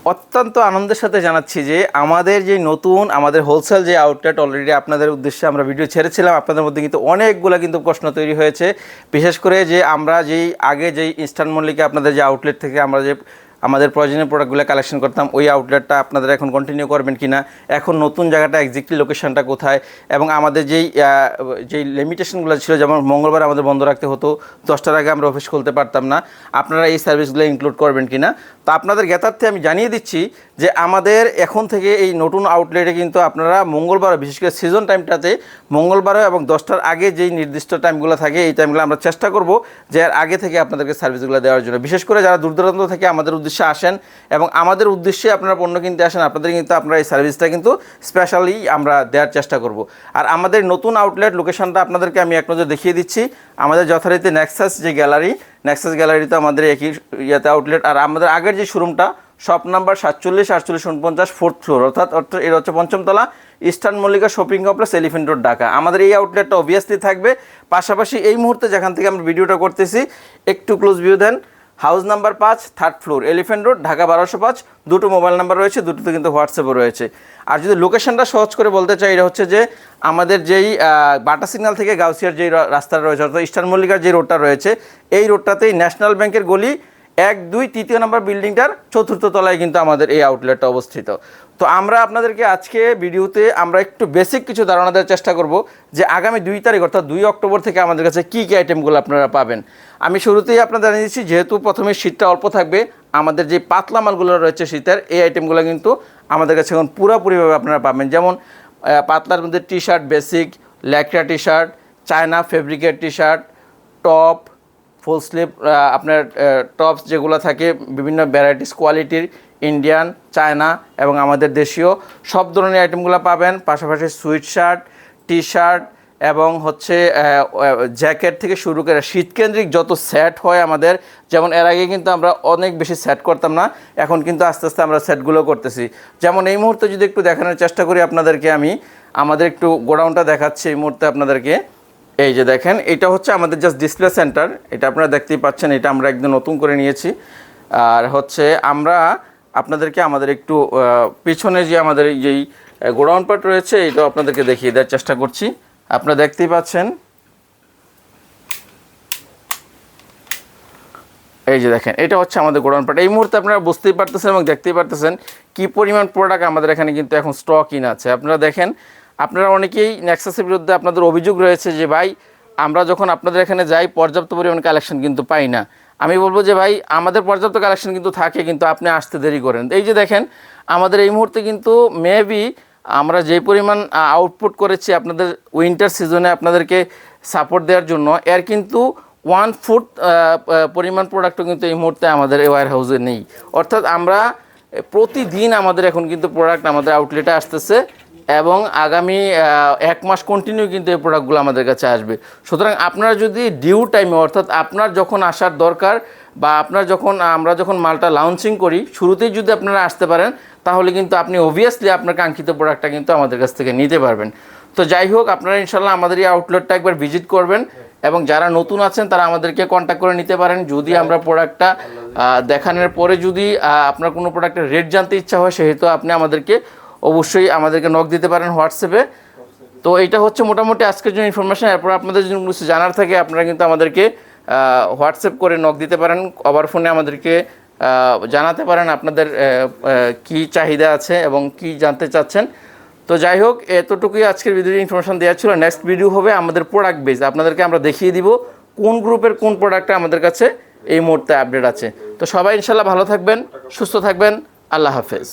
অত্যন্ত আনন্দের সাথে জানাচ্ছি যে আমাদের যে নতুন আমাদের হোলসেল যে আউটলেট অলরেডি আপনাদের উদ্দেশ্যে আমরা ভিডিও ছেড়েছিলাম, আপনাদের মধ্যে কিন্তু অনেকগুলো কিন্তু প্রশ্ন তৈরি হয়েছে। বিশেষ করে যে আমরা যেই আগে যেই ইস্টার্ন মল্লিকে আপনাদের যে আউটলেট থেকে আমরা যে আমাদের প্রয়োজনীয় প্রোডাক্টগুলো কালেকশন করতাম, ওই আউটলেটটা আপনারা এখন কন্টিনিউ করবেন কি না, এখন নতুন জায়গাটা এক্স্যাক্টলি লোকেশনটা কোথায়, এবং আমাদের যেই লিমিটেশনগুলো ছিল, যেমন মঙ্গলবার আমাদের বন্ধ রাখতে হতো, 10টার আগে আমরা অফিস খুলতে পারতাম না, আপনারা এই সার্ভিসগুলো ইনক্লুড করবেন কি না। তো আপনাদের জ্ঞাতার্থে আমি জানিয়ে দিচ্ছি যে আমাদের এখন থেকে এই নতুন আউটলেটে কিন্তু আপনারা মঙ্গলবার, বিশেষ করে সিজন টাইমটাতে মঙ্গলবারও এবং 10টার আগে যেই নির্দিষ্ট টাইমগুলো থাকে, এই টাইমগুলো আমরা চেষ্টা করব যে এর আগে থেকে আপনাদেরকে সার্ভিসগুলো দেওয়ার জন্য। বিশেষ করে যারা দূর দূরান্ত থেকে আমাদের উদ্দেশ্যে আসেন এবং আমাদের উদ্দেশ্যে আপনারা পণ্য কিনতে আসেন, আপনাদের কিন্তু আপনারা এই সার্ভিসটা কিন্তু স্পেশালি আমরা দেওয়ার চেষ্টা করব। আর আমাদের নতুন আউটলেট লোকেশনটা আপনাদেরকে আমি এক নজর দেখিয়ে দিচ্ছি। আমাদের যথারীতি নেক্সাস যে গ্যালারি, নেক্সাস গ্যালারিতে আমাদের একই ইয়াতে আউটলেট। আর আমাদের আগের যে শোরুমটা শপ নাম্বার 47, 48, 49, 4th ফ্লোর, অর্থাৎ এর হচ্ছে 5ম তলা, eastern Mallika shopping complex, elephant Road, Dhaka. আমাদের এই আউটলেটটা অবভিয়াসলি থাকবে। পাশাপাশি এই মুহূর্তে যেখান থেকে আমরা ভিডিওটা করতেছি, একটু ক্লোজ ভিউ দেন, house number 5, 3rd floor, Elephant Road, Dhaka 1205। দুটো মোবাইল নাম্বার রয়েছে, দুটোতে কিন্তু হোয়াটসঅ্যাপও রয়েছে। আর যদি লোকেশনটা সহজ করে বলতে চাই, এটা হচ্ছে যে আমাদের যেই বাটা সিগন্যাল থেকে গাউসিয়ার যেই রাস্তাটা রয়েছে, অর্থাৎ ইস্টার্ন মল্লিকার যে রোডটা রয়েছে, এই রোডটাতেই ন্যাশনাল ব্যাংকের গলি 1, 2, 3 নম্বর বিল্ডিংটার 4th তলায় কিন্তু আমাদের এই আউটলেটটা অবস্থিত। তো আমরা আপনাদেরকে আজকে ভিডিওতে আমরা একটু বেসিক কিছু ধারণা দেওয়ার চেষ্টা করব যে আগামী 2 তারিখ অর্থাৎ 2 অক্টোবর থেকে আমাদের কাছে কী কী আইটেমগুলো আপনারা পাবেন। আমি শুরুতেই আপনাদের জানিয়ে দিচ্ছি, যেহেতু প্রথমে শীতটা অল্প থাকবে, আমাদের যে পাতলা মালগুলো রয়েছে শীতের, এই আইটেমগুলো কিন্তু আমাদের কাছে এখন পুরোপুরিভাবে আপনারা পাবেন। যেমন পাতলার মধ্যে টি শার্ট, বেসিক ল্যাকড়া টি শার্ট, চায়না ফেব্রিকের T shirt, top, full sleeve আপনার টপস যেগুলো থাকে বিভিন্ন ভ্যারাইটিস কোয়ালিটির, ইন্ডিয়ান, চায়না এবং আমাদের দেশীয় সব ধরনের আইটেমগুলো পাবেন। পাশাপাশি সুইট শার্ট, টি শার্ট এবং হচ্ছে জ্যাকেট থেকে শুরু করে শীতকেন্দ্রিক যত সেট হয় আমাদের, যেমন এর আগে কিন্তু আমরা অনেক বেশি সেট করতাম না, এখন কিন্তু আস্তে আস্তে আমরা সেটগুলো করতেছি। যেমন এই মুহূর্তে যদি একটু দেখানোর চেষ্টা করি আপনাদেরকে, আমি আমাদের একটু গোডাউনটা দেখাচ্ছি এই মুহূর্তে আপনাদেরকে। এই যে দেখেন, এটা হচ্ছে আমাদের জাস্ট ডিসপ্লে সেন্টার, এটা আপনারা দেখতেই পাচ্ছেন, এটা আমরা একদম নতুন করে নিয়েছি। আর হচ্ছে আমরা আপনাদেরকে আমাদের একটু পিছনে যে আমাদের যেই গোডাউন পার্ট রয়েছে, এটাও আপনাদেরকে দেখিয়ে দেওয়ার চেষ্টা করছি। আপনারা দেখতেই পাচ্ছেন, এই যে দেখেন, এটা হচ্ছে আমাদের গোডাউন পার্ট। এই মুহূর্তে আপনারা বুঝতেই পারতেছেন এবং দেখতেই পারতেছেন কী পরিমাণ প্রোডাক্ট আমাদের এখানে কিন্তু এখন স্টক ইন আছে। আপনারা দেখেন, আপনারা অনেকেই নেক্সাসের বিরুদ্ধে আপনাদের অভিযোগ রয়েছে যে ভাই আমরা যখন আপনাদের এখানে যাই পর্যাপ্ত পরিমাণ কালেকশন কিন্তু পাই না। আমি বলবো যে ভাই আমাদের পর্যাপ্ত কালেকশন কিন্তু থাকে, কিন্তু আপনি আসতে দেরি করেন। এই যে দেখেন, আমাদের এই মুহূর্তে কিন্তু মেবি আমরা যেই পরিমাণ আউটপুট করেছি আপনাদের উইন্টার সিজনে আপনাদেরকে সাপোর্ট দেওয়ার জন্য, এর কিন্তু 1/4 পরিমাণ প্রোডাক্টও কিন্তু এই মুহূর্তে আমাদের এই ওয়্যার হাউসে নেই। অর্থাৎ আমরা প্রতিদিন আমাদের এখন কিন্তু প্রোডাক্ট আমাদের আউটলেটে আসতেছে এবং আগামী 1 মাস কন্টিনিউ কিন্তু এই প্রোডাক্টগুলো আমাদের কাছে আসবে। সুতরাং আপনারা যদি ডিউ টাইমে, অর্থাৎ আপনার যখন আসার দরকার বা আমরা যখন মালটা লঞ্চিং করি শুরুতেই যদি আপনারা আসতে পারেন, তাহলে কিন্তু আপনি অবভিয়াসলি আপনার কাঙ্ক্ষিত প্রোডাক্টটা কিন্তু আমাদের কাছ থেকে নিতে পারবেন। তো যাই হোক, আপনারা ইনশাল্লাহ আমাদের এই আউটলেটটা একবার ভিজিট করবেন এবং যারা নতুন আছেন তারা আমাদেরকে কন্ট্যাক্ট করে নিতে পারেন। যদি আমরা প্রোডাক্টটা দেখানোর পরে যদি আপনার কোনো প্রোডাক্টের রেট জানতে ইচ্ছা হয়, সেহেতু আপনি অবশ্যই আমাদেরকে নক দিতে পারেন হোয়াটসঅ্যাপে। তো এইটা হচ্ছে মোটামুটি আজকের জন্য ইনফরমেশন। এরপর আপনাদের যদি কিছু জানার থাকে আপনারা কিন্তু আমাদেরকে হোয়াটসঅ্যাপ করে নক দিতে পারেন, ওভার ফোনে আমাদেরকে জানাতে পারেন আপনাদের কি চাহিদা আছে এবং কি জানতে চাচ্ছেন। তো যাই হোক, এতটুকুই আজকের ভিডিওর ইনফরমেশন দেওয়া ছিল। নেক্সট ভিডিও হবে আমাদের প্রোডাক্ট বেস, আপনাদেরকে আমরা দেখিয়ে দিব কোন গ্রুপের কোন প্রোডাক্টটা আমাদের কাছে এই মুহূর্তে আপডেট আছে। তো সবাই ইনশাল্লাহ ভালো থাকবেন, সুস্থ থাকবেন, আল্লাহ হাফেজ।